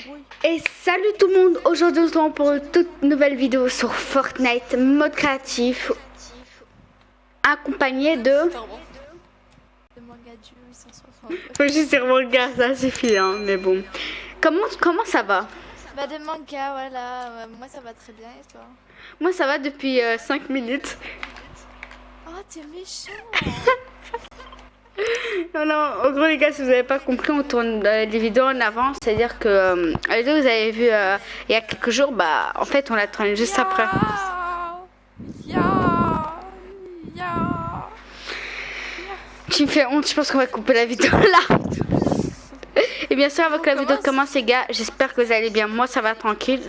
Oui. Et salut tout le monde, aujourd'hui on se retrouve pour une toute nouvelle vidéo sur Fortnite mode créatif accompagné de... De manga du 860. Faut juste dire manga, ça suffit hein, mais bon. Comment ça va? Bah de manga, voilà. Moi ça va très bien et toi? Moi ça va depuis 5 minutes. Oh t'es méchant. Non, en gros les gars, si vous n'avez pas compris, on tourne les vidéos en avance. C'est-à-dire que la vidéo que vous avez vue il y a quelques jours, bah en fait on la tourne juste après. Tu me fais honte, je pense qu'on va couper la vidéo là. Et bien sûr, avant que la vidéo commence les gars, j'espère que vous allez bien. Moi ça va tranquille.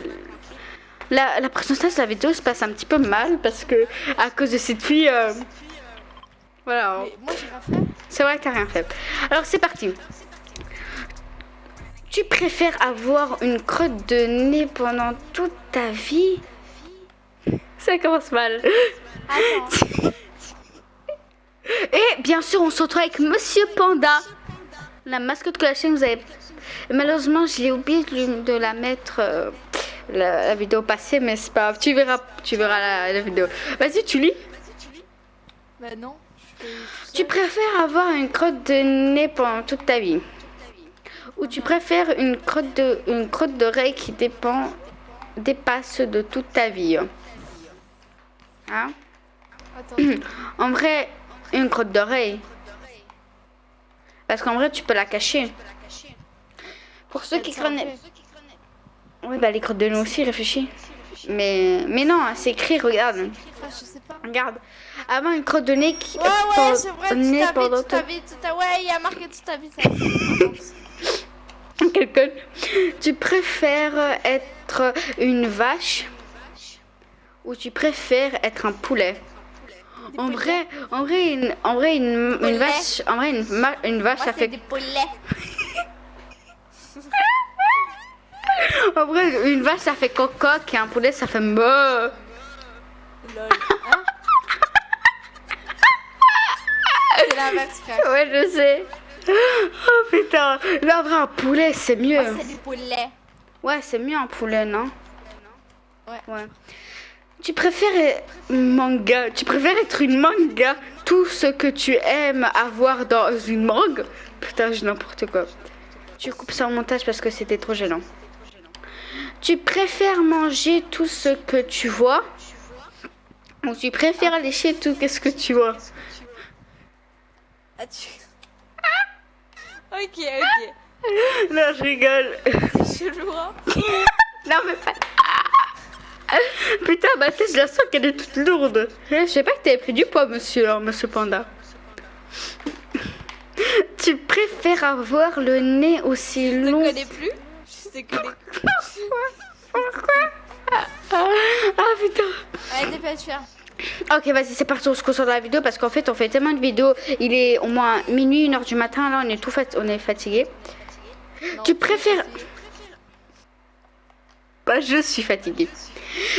La présentation de la vidéo se passe un petit peu mal parce que à cause de cette fille... Voilà. Mais moi j'ai rien fait. C'est vrai que t'as rien fait. Alors c'est parti. Tu préfères avoir une crotte de nez pendant toute ta vie? Ça commence mal. Attends. Et bien sûr, on se retrouve avec Monsieur Panda, la mascotte de la chaîne. Vous avez... Malheureusement, je l'ai oublié de la mettre la vidéo passée, mais c'est pas grave. Tu verras la vidéo. Vas-y, tu lis. Bah non. Tu préfères avoir une crotte de nez pendant toute ta vie, ou tu préfères une crotte d'oreille qui dépasse de toute ta vie? Hein? Attends. En vrai, une crotte d'oreille. Parce qu'en vrai, tu peux la cacher. Pour ceux qui connaissent... Oui, bah les crottes de nez aussi, réfléchis. Mais non, c'est écrit, regarde. Ah, je sais pas. Regarde. Avant une crotte de nez qui... Ouais, c'est vrai, toute ta vie. Ouais, il y a marqué toute ta vie, ça. Quelqu'un. Tu préfères être une vache ou tu préfères être un poulet? En vrai, une vache, une vache, Moi, ça fait. des poulets. En vrai, une vache, ça fait cococ et un poulet, ça fait me. Lol. Hein? C'est l'inverse, frère. Ouais, je sais. Oh putain. Là, en vrai, un poulet, c'est mieux. Moi, c'est du poulet. Ouais, c'est mieux un poulet, non? Ouais. Tu préfères être une manga, tout ce que tu aimes avoir dans une mangue? Putain, j'ai n'importe quoi. Tu coupes ça en montage parce que c'était trop gênant. Tu préfères manger tout ce que tu vois, ou tu préfères lécher tout ce que tu vois? Ok. Non, je rigole. C'est chelou, hein? Non, mais pas... Putain, ma tête, je la sens qu'elle est toute lourde. Je sais pas que t'avais pris du poids, monsieur Panda. Tu préfères avoir le nez aussi long... Je te connais plus? Je te connais plus. Pourquoi? Ah putain. Allez, dépêche-toi. Ok, vas-y, c'est parti, on se concentre dans la vidéo parce qu'en fait, on fait tellement de vidéos. Il est au moins minuit, 1h du matin. Là, on est fatigué. Tu préfères... Bah, je suis fatiguée.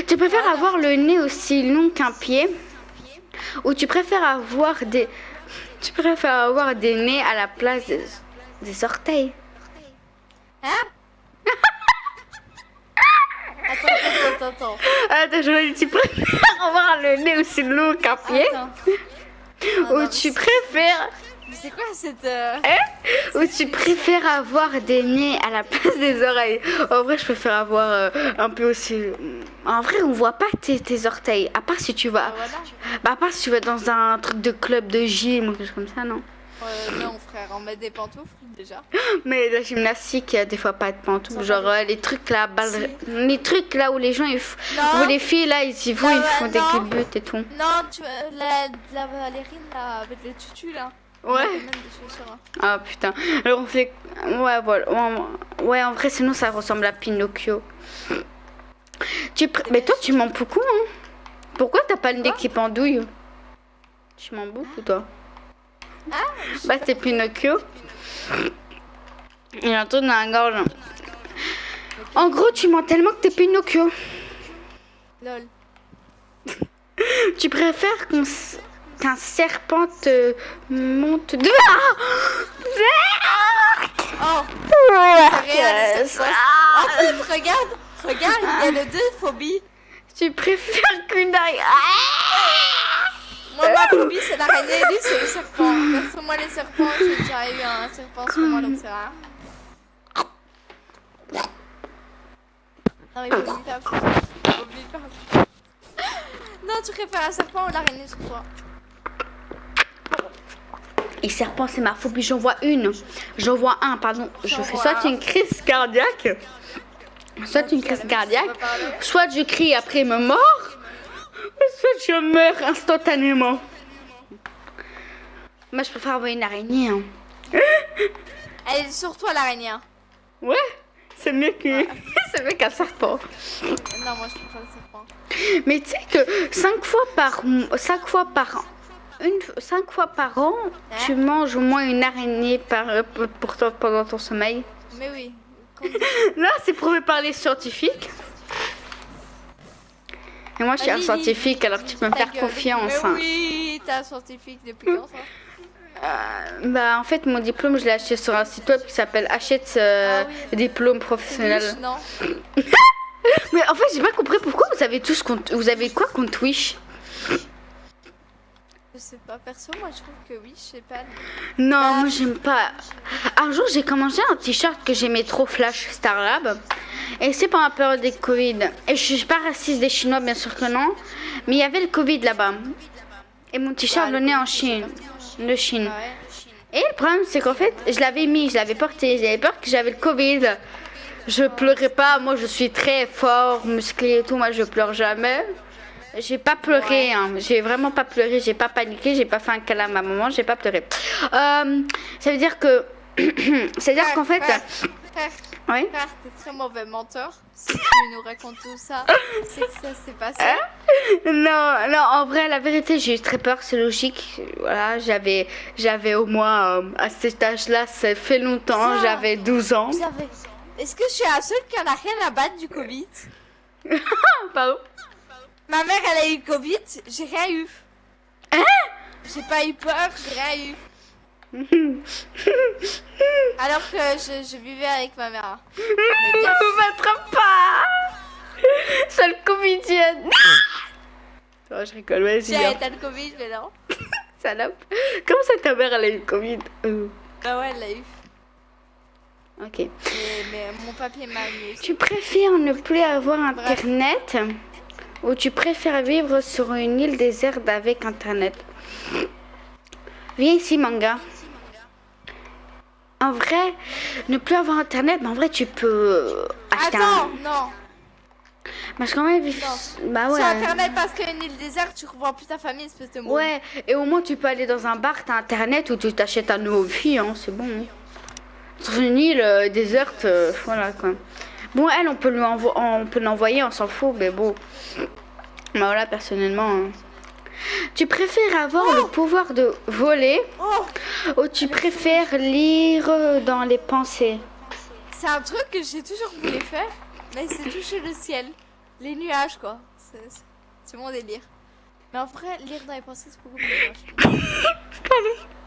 Tu préfères avoir le nez aussi long qu'un pied, ou tu préfères avoir des nez à la place des orteils? Hein? Attends. Attends, je dis, tu préfères avoir le nez aussi long qu'un pied, ou tu préfères... Mais c'est quoi cette... Ou tu préfères avoir des nez à la place des oreilles? En vrai, je préfère avoir un peu aussi... En vrai, on voit pas tes orteils. À part si tu vas... Bah, à part si tu vas dans un truc de club de gym ou quelque chose comme ça, non? Non, frère, on met des pantoufles déjà. Mais la gymnastique, il y a des fois pas de pantoufles. Genre les trucs là, les trucs là où les gens, où les filles là, ils y vont, ils font des culbutes et tout. Non, la ballerine là, avec les tutus là. Ouais. Ah putain. Alors on fait... Ouais, voilà. Ouais, en vrai, sinon ça ressemble à Pinocchio. Mais toi, tu mens beaucoup, hein? Pourquoi t'as pas le nez qui pendouille? Tu mens beaucoup, toi. Ah, bah, c'est Pinocchio. Il a un truc dans la gorge. En gros, tu mens tellement que t'es Pinocchio. Lol. Tu préfères qu'un serpent te monte de... Oh, Yes. Regarde, il y a les deux phobies. Tu préfères qu'une araignée... Moi, ma phobie, c'est l'araignée, lui, c'est le serpent. Parce que moi, les serpents, j'ai déjà eu un serpent sur moi, donc c'est rare. Non, mais il faut faire plus. Non, tu préfères un serpent ou l'araignée sur toi? Et serpent, c'est ma phobie, j'en vois une. J'en vois un, pardon. Je fais soit une crise cardiaque, soit je crie après il me mord, soit je meurs instantanément. Moi, je préfère avoir une araignée. Hein. Elle est sur toi, l'araignée. Ouais, c'est mieux que... c'est mieux qu'un serpent. Non, moi, je préfère le serpent. Mais tu sais que 5 fois par an, Hein? tu manges au moins une araignée pour toi pendant ton sommeil. Mais oui. Là, c'est prouvé par les scientifiques. Et moi, je suis un scientifique, alors tu peux me faire confiance. Mais hein. oui, t'es un scientifique depuis quand ça? Bah, en fait, mon diplôme, je l'ai acheté sur un site web qui s'appelle Achète diplôme professionnel. Wish, non? Mais en fait, j'ai pas compris pourquoi vous avez quoi contre Wish? Je sais pas, perso, moi je trouve que oui, je sais pas. Non, moi j'aime pas. Un jour, j'ai commandé un t-shirt que j'aimais trop, Flash Starlab. Et c'est pendant la période des Covid. Et je suis pas raciste des Chinois, bien sûr que non. Mais il y avait le Covid là-bas. Et mon t-shirt venait en Chine. De Chine. Ah ouais. Et le problème, c'est qu'en fait, je l'avais mis, je l'avais porté. J'avais peur que j'avais le Covid. Je pleurais pas. Moi, je suis très fort, musclé et tout. Moi, je pleure jamais. J'ai pas pleuré, hein. J'ai vraiment pas pleuré, j'ai pas paniqué, j'ai pas fait un câlin à ma maman, j'ai pas pleuré. Ça veut dire que. C'est-à-dire qu'en fait. Frère, oui. frère, t'es très mauvais menteur. Si tu nous racontes tout ça, c'est que ça s'est passé. Non, en vrai, la vérité, j'ai eu très peur, c'est logique. Voilà, j'avais au moins, à cet âge-là, ça fait longtemps, j'avais 12 ans. Est-ce que je suis la seule qui en a rien à battre du Covid? Pardon? Ma mère, elle a eu le Covid, j'ai rien eu. Hein? J'ai pas eu peur, j'ai rien eu. Alors que je vivais avec ma mère. Ne me m'attrape pas! Sale comédienne! Oh, je rigole, vas-y. T'as le Covid, mais non. Salope. Comment ça, ta mère, elle a eu le Covid? Bah ouais, elle l'a eu. Ok. Mais mon papier m'a mis. Tu préfères ne plus avoir internet ou tu préfères vivre sur une île déserte avec internet? Viens ici, manga. En vrai, ne plus avoir internet, mais en vrai, tu peux acheter non. Parce qu'en vrai, bah ouais. Sur internet, parce qu'une île déserte, tu revois plus ta famille, espèce de mot. Ouais, et au moins, tu peux aller dans un bar, t'as internet ou tu t'achètes un nouveau fille, hein, c'est bon. Hein. Sur une île déserte, voilà quoi. Bon, elle, on peut l'envoyer, on s'en fout, mais bon. Mais voilà, personnellement. Hein. Tu préfères avoir le pouvoir de voler ou tu préfères lire dans les pensées? C'est un truc que j'ai toujours voulu faire, mais c'est toucher le ciel. Les nuages, quoi. C'est mon délire. Mais en vrai, lire dans les pensées, c'est beaucoup plus moche.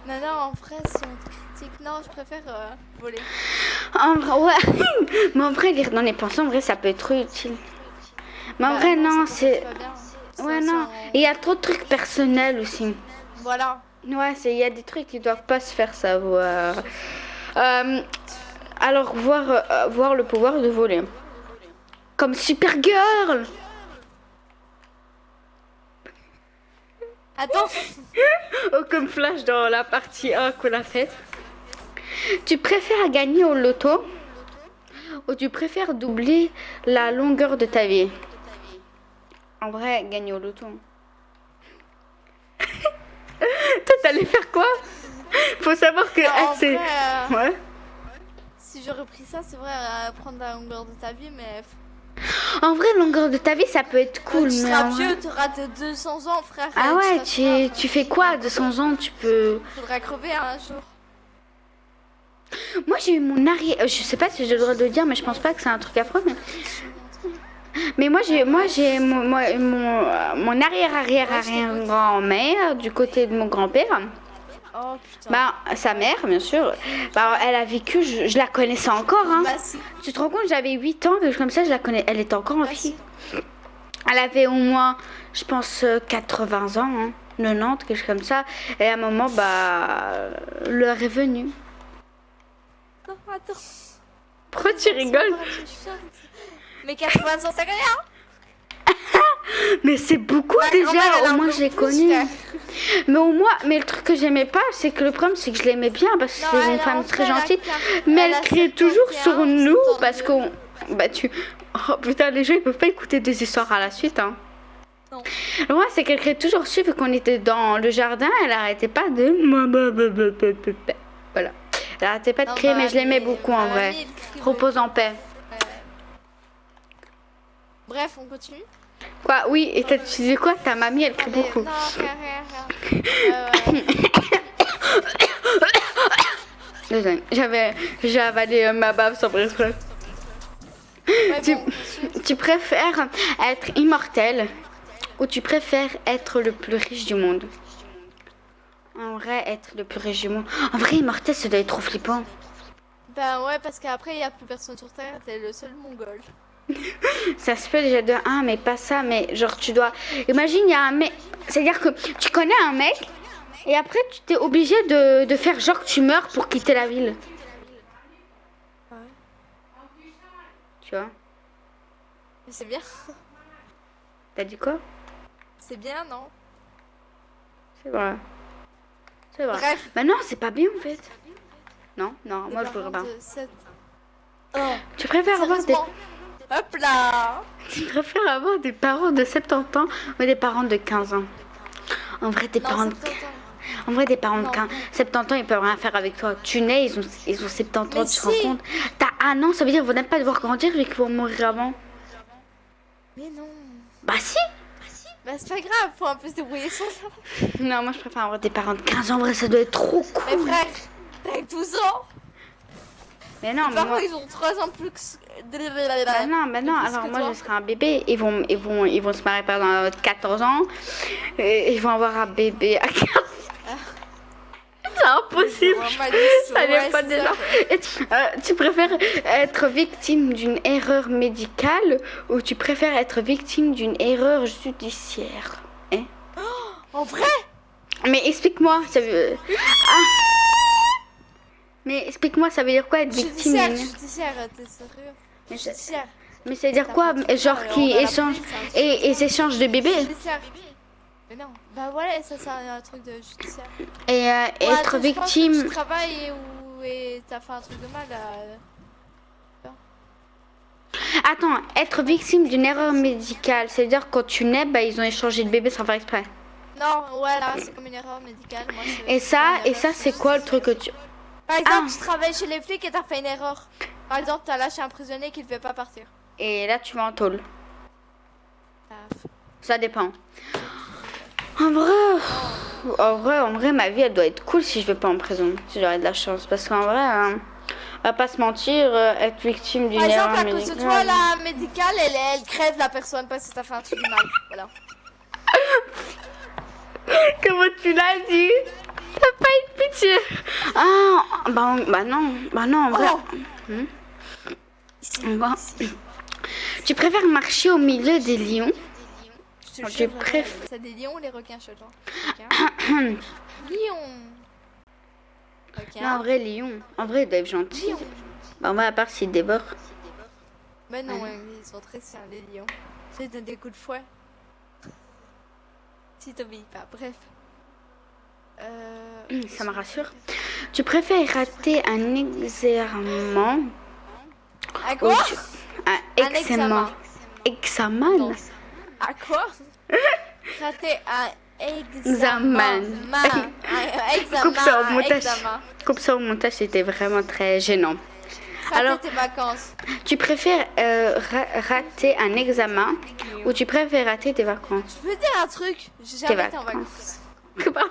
Non, en vrai, si on te critique, non, je préfère voler. En vrai, ouais. Mais en vrai, lire dans les pensées, en vrai, ça peut être utile. Mais en vrai, non, c'est... Ouais, non. Et il y a trop de trucs personnels aussi. Voilà. Ouais, il y a des trucs qui doivent pas se faire savoir. Alors, voir le pouvoir de voler. Comme Supergirl. Attends. Oh, comme Flash dans la partie 1 qu'on a faite. Tu préfères gagner au loto ou tu préfères doubler la longueur de ta vie? En vrai, gagner au loto. Toi, t'allais faire quoi? Faut savoir que vrai, ouais. Si j'aurais pris ça, c'est vrai, prendre la longueur de ta vie, mais... En vrai, longueur de ta vie, ça peut être cool. Tu mais seras vieux, tu auras 200 ans, frère. Ah ouais, tu fais quoi à 200 ans? Tu peux... Faudra crever un jour. Moi, j'ai eu mon arrière... Je sais pas si j'ai le droit de le dire, mais je pense pas que c'est un truc affreux, mais moi j'ai mon arrière-arrière-arrière-grand-mère du côté de mon grand-père. Oh putain. Bah, sa mère, bien sûr. Bah, elle a vécu, je la connaissais encore, hein. Bah si. Tu te rends compte, j'avais 8 ans, quelque chose comme ça, je la connais. Elle était encore en Bah, vie. si. Elle avait au moins, je pense, 80 ans, hein. 90, quelque chose comme ça. Et à un moment, bah, l'heure est venue. Non, attends. Pourquoi tu rigoles? Mais 80 ans, c'est rien. Mais c'est beaucoup Ma grand-mère, elle déjà, a au moins encore j'ai plus, connu. frère. Mais au moins, mais le truc que j'aimais pas, c'est que le problème, c'est que je l'aimais bien parce que Non, c'est une elle a femme en très fait, elle a gentille. quar- Mais elle elle a criait toujours 71, sur nous 72. parce qu'on. Bah tu. Oh putain, les gens ils peuvent pas écouter des histoires à la suite, hein. Non. Ouais, c'est qu'elle criait toujours dessus vu qu'on était dans le jardin, elle arrêtait pas de. Voilà. Elle arrêtait pas de Non, crier, bah, mais je l'aimais mais beaucoup ma en vrai. mamie, elle crie Repose en paix. Ouais. Bref, on continue. Quoi, oui, et tu disais quoi? Ta mamie elle crie Allez, beaucoup. non, rien. Ouais. Désolée, j'ai avalé ma bave sans exprès. Ouais, Tu, bon, continue. tu préfères être immortel ou tu préfères être le plus riche du monde? En vrai, être le plus riche du monde. En vrai, immortel, ça doit être trop flippant. Bah ouais, parce qu'après, il n'y a plus personne sur Terre, t'es le seul mongol. Ça se fait déjà de un, mais pas ça. Mais genre, tu dois. Imagine, il y a un mec. C'est-à-dire que tu connais un mec et après, tu t'es obligé de faire genre que tu meurs pour quitter la ville. Ouais. Tu vois? Mais c'est bien. T'as dit quoi? C'est bien, non? C'est vrai. C'est vrai. Bref. Bah non, c'est pas bien en fait. Non, non, Des moi je parents voudrais pas. de 7. Oh, Tu préfères avoir des. sérieusement. Hop là. Tu préfères avoir des parents de 70 ans ou des parents de 15 ans? En vrai, des Non, parents de... c'est pas En vrai, des parents de Non. 15... 70 ans, ils peuvent rien faire avec toi. Tu nais, ils ont 70 ans, Mais tu te si. rends compte? T'as un an, ça veut dire qu'ils vont même pas devoir grandir vu qu'ils vont mourir avant. Mais non. Bah si. Bah c'est pas grave, faut un peu se débrouiller sans ça. Non, moi je préfère avoir des parents de 15 ans. En vrai, ça doit être trop Mais cool. frère, t'as 12 ans. Mais non, Mes parents, moi... ils ont 3 ans plus que... Bah non, plus alors que moi toi. je serai un bébé, ils vont se marier pendant 14 ans, et ils vont avoir un bébé à 15 ans. C'est impossible, ça n'est pas déjà. Tu préfères être victime d'une erreur médicale ou tu préfères être victime d'une erreur judiciaire? Hein? En vrai? Mais explique-moi, ça veut... Ah. Mais explique-moi, ça veut dire quoi être victime Judiciaire, d'une... judiciaire, t'es sérieux? Mais ça- Judiciaire. Mais ça veut dire T'as quoi? pas de Genre truc, qui on va à la échangent police, c'est un truc. et ils échangent de bébés Judiciaire. Mais non. Bah voilà, ça c'est un truc de judiciaire. et Ouais, être attends, je pense que victime. tu travailles et t'as fait un truc de mal à... Attends, être victime d'une erreur médicale, c'est-à-dire quand tu nais, bah, ils ont échangé de bébé sans faire exprès. Non, voilà, c'est comme une erreur médicale. Moi, Et c'est pas une erreur. c'est quoi le truc que tu... Par exemple, Ah. tu travailles chez les flics et t'as fait une erreur. Par exemple, t'as lâché un prisonnier qui ne devait pas partir. Et là, tu vas en tôle. Ah, Ça dépend. En vrai, ma vie, elle doit être cool si je vais pas en prison. Si j'aurais de la chance. Parce qu'en vrai, on va pas se mentir, être victime d'une Par erreur exemple, à cause de médicale... toi, la médicale, elle crève la personne parce que t'as fait un truc de mal. Voilà. Comment tu l'as dit? T'as pas eu de pitié. Ah, bah non, en vrai... Oh. Ici, Bon. ici. Tu préfères marcher au milieu des lions? Je te Je jure, préfère- c'est des lions ou les requins, je sais pas. Lion. Non, en Requin. vrai, lions. En vrai, ils doivent être gentils. Lion. Bah, en vrai, à part s'ils dévorent. Mais non, ils sont très sains, les lions. Je te donne des coups de fouet. Si t'obéis pas, bref. Ça me rassure. Tu préfères rater un examen À ou quoi? un Un examen. Examen? Non. À quoi? Rater un Examen. Un examen. Coupe ça au un montage. examen. Coupe ça au montage, c'était vraiment très gênant. Rater Alors- tes vacances. Tu préfères rater un examen ou tu préfères rater tes vacances? Je peux te dire un truc? J'ai Tes jamais été en vacances. vacances.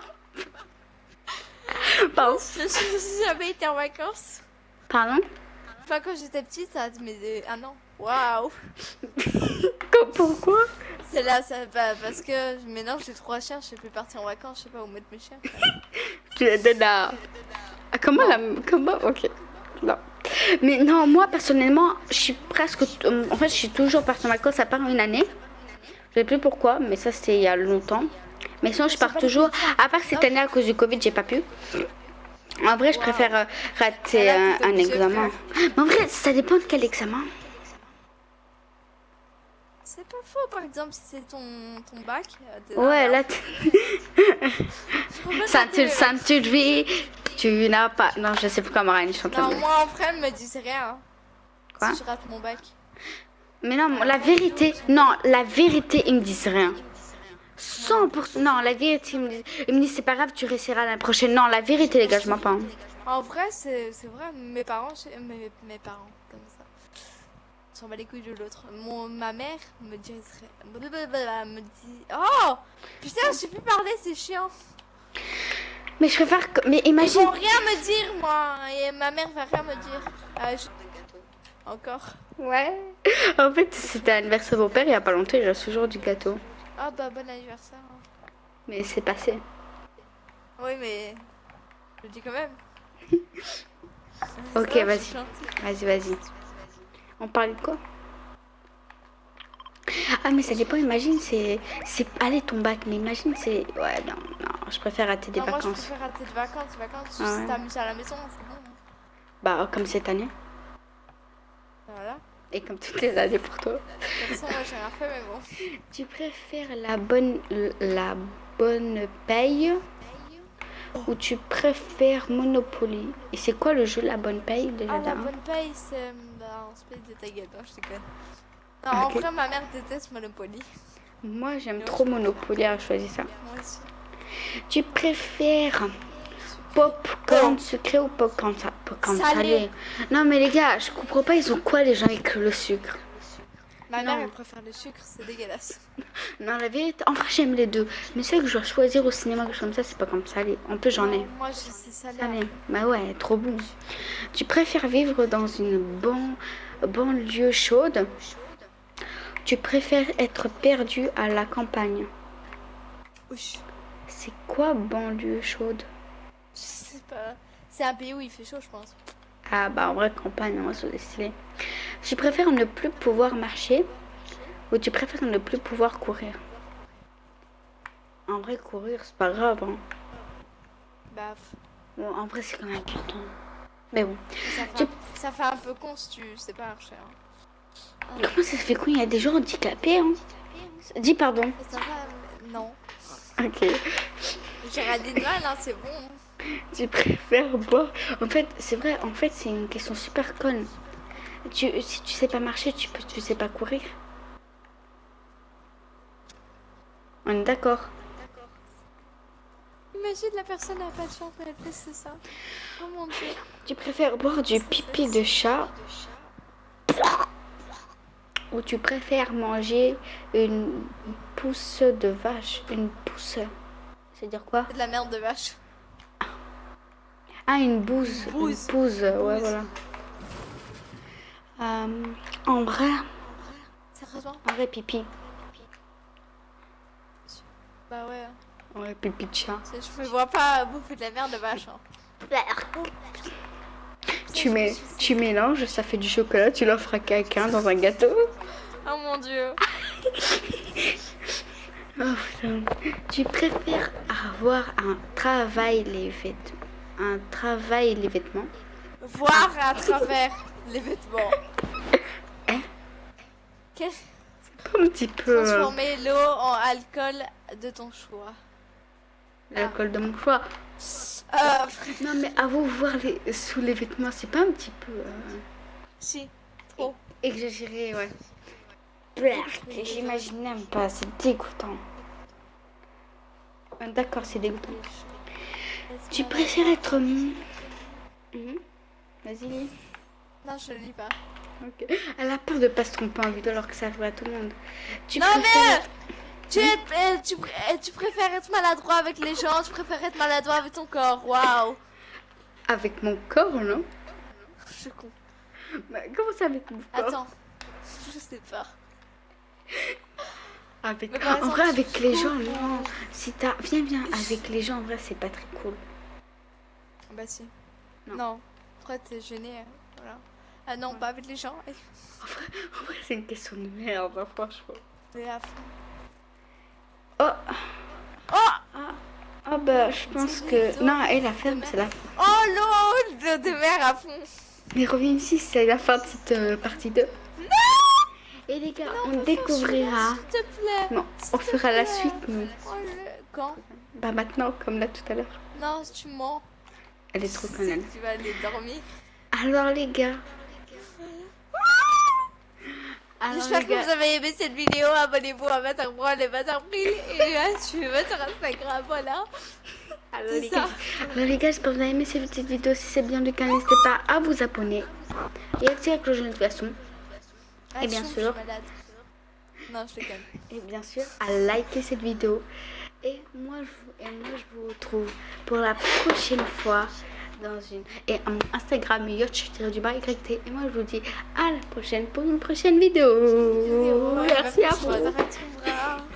Pardon? J'ai jamais été en vacances. Pardon? Enfin, quand j'étais petite, ça mais un an. Waouh! Pourquoi? C'est là, ça, bah, parce que maintenant j'ai 3 chiens, je sais plus partir en vacances, je sais pas où mettre mes chiens. Tu es de la... Ah, comment la... Comment... Ok. Non. Mais non, moi, personnellement, je suis presque... En fait, je suis toujours partie en vacances à part une année. Je sais plus pourquoi, mais ça, c'était il y a longtemps. Mais sinon, je pars toujours... À part cette année, à cause du Covid, j'ai pas pu. En vrai, je préfère rater un examen. Mais en vrai, ça dépend de quel examen. C'est pas faux, par exemple, si c'est ton bac. Ouais, là... Ceinture Ceinture de vie, tu n'as pas... Non, je sais plus comment Ryan chante. Non, moi, en vrai, elle me disent rien. Quoi? Si je rate mon bac. Mais non, la vérité... Non, la vérité, ils me disent rien. 100%. Non, la vérité, ils me disent c'est pas grave, tu réussiras l'année prochaine. Non, la vérité, les gars, je m'en pas. En vrai, c'est vrai, mes parents, mes parents, comme ça. On s'en bat les couilles de l'autre. Ma mère me dit... me dit... Oh putain, je sais plus parler, c'est chiant. Mais je préfère que... Mais Ils imagine... vont rien me dire, moi. Et ma mère va rien me dire. Encore. Ouais. En fait, c'était l'anniversaire de mon père, il y a pas longtemps, il reste toujours du gâteau. Ah bah, bon anniversaire. Mais c'est passé. Oui, mais... Je le dis quand même. Ok, Ça, vas-y. Vas-y. On parle de quoi? Ah, mais ça dépend, imagine, c'est... Allez, ton bac, mais imagine, c'est... Ouais, non, je préfère rater des non, moi, je vacances. préfère rater des vacances. Ah ouais. Si t'amuses à la maison, c'est bon. Bah, comme cette année. Voilà. Et comme toutes les années pour toi. De toute façon, moi, j'ai rien fait, mais bon. Tu préfères la bonne paye ou tu préfères Monopoly? Et c'est quoi le jeu La Bonne Paye déjà? Ah, la bonne paye, c'est... Bah, on se paye de ta gueule, hein, je déconne. Non, en Ok. vrai, ma mère déteste Monopoly. Moi, j'aime trop Monopoly, alors je choisis ça. Moi aussi. Tu préfères popcorn sucré ou popcorn salé? Non, mais les gars, je comprends pas, ils ont quoi les gens avec le sucre? Ma mère, Non. elle préfère le sucre, c'est dégueulasse. Non, la vérité, en vrai, j'aime les deux. Mais c'est que je dois choisir au cinéma quelque chose comme ça, c'est pas comme salé. En plus, j'en ai. Non, moi, c'est salé. Salé. Bah ouais, trop bon. Tu préfères vivre dans une banlieue chaude? Tu préfères être perdu à la campagne? Ouch. C'est quoi banlieue chaude? Je sais pas. C'est un pays où il fait chaud, je pense. Ah bah en vrai campagne, moi c'est stylé. Tu préfères ne plus pouvoir marcher ou tu préfères ne plus pouvoir courir? En vrai courir c'est pas grave hein. Bah, Bon, en vrai c'est quand même important. Mais bon. ça fait un peu con si tu sais pas marcher. Hein. Comment ça se fait qu'il y a des gens handicapés hein? Dis pardon. Et ça va, non. Ok. J'ai rien dit de mal, hein, c'est bon. Tu préfères boire? En fait, c'est vrai, en fait, c'est une question super conne. Si tu sais pas marcher, tu sais pas courir. On est d'accord. Imagine la personne n'a pas de chance, mais elle fait ça. Oh mon dieu. Tu préfères boire du pipi de chat ou tu préfères manger une pousse de vache? Une pousse. C'est-à-dire quoi? C'est de la merde de vache. Ah, une bouse. Bouse. Une pousse, ouais, voilà. En vrai, Sérieusement? pipi. Bah ouais. En vrai, pipi de chat. Je me vois pas bouffer de la merde de vache. Hein. Tu mélanges, ça fait du chocolat, tu l'offres à quelqu'un dans un gâteau. Oh mon dieu. Oh putain. Tu préfères avoir un travail les vêtements? Voir à travers les vêtements. Hein? Quel... Un petit peu. Transformer l'eau en alcool de ton choix. L'alcool de mon choix. Non mais à vous voir sous les vêtements, c'est pas un petit peu Si, trop. exagéré, ouais. J'imagine même pas, c'est dégoûtant. D'accord, c'est dégoûtant. Tu préfères être... Vas-y, lis. Non, je le lis pas. Ok. Elle a peur de pas se tromper en vidéo alors que ça arrive à tout le monde. Tu Non préfères... mais tu préfères être maladroit avec les gens, tu préfères être maladroit avec ton corps. Waouh. Avec mon corps, non? Je suis con. Bah, comment ça avec mon corps? Attends, je sais pas. Avec... Mais par En exemple, vrai, avec les gens, cool. non. Si t'as... Viens, avec les gens, en vrai, c'est pas très cool. Bah si. Non. Non. Après, t'es gêné. Voilà. Ah non, Ouais. pas avec les gens. En vrai, c'est une question de merde, hein, franchement. Et à fond. Oh, Oh ah bah, je pense que... Non, et la ferme, c'est la fin. Oh l'eau de mer à fond. Mais reviens ici, c'est la fin de cette partie 2. Et les gars, on découvrira... S'il te plaît. Non, on S'il te fera la plaît. suite, mais... Oh, quand? Bah maintenant, comme là tout à l'heure. Non, tu mens. Elle est trop C'est conne. que tu vas aller dormir. Alors les gars... Alors J'espère les que gars... vous avez aimé cette vidéo. Abonnez-vous à Materbrol et Materpril. Et là, suivez-moi sur Instagram. Voilà. Alors C'est les, ça. gars, j'espère que vous avez aimé cette petite vidéo. Si c'est bien le cas, n'hésitez pas à vous abonner et activer la cloche de notification. Et bien Attention, sûr. je suis malade. Non, je déconne. Et bien sûr, à liker cette vidéo. Et moi, je vous retrouve pour la prochaine fois dans une... Et à mon Instagram, YT. Et moi, je vous dis à la prochaine pour une prochaine vidéo. Merci à vous. Vous.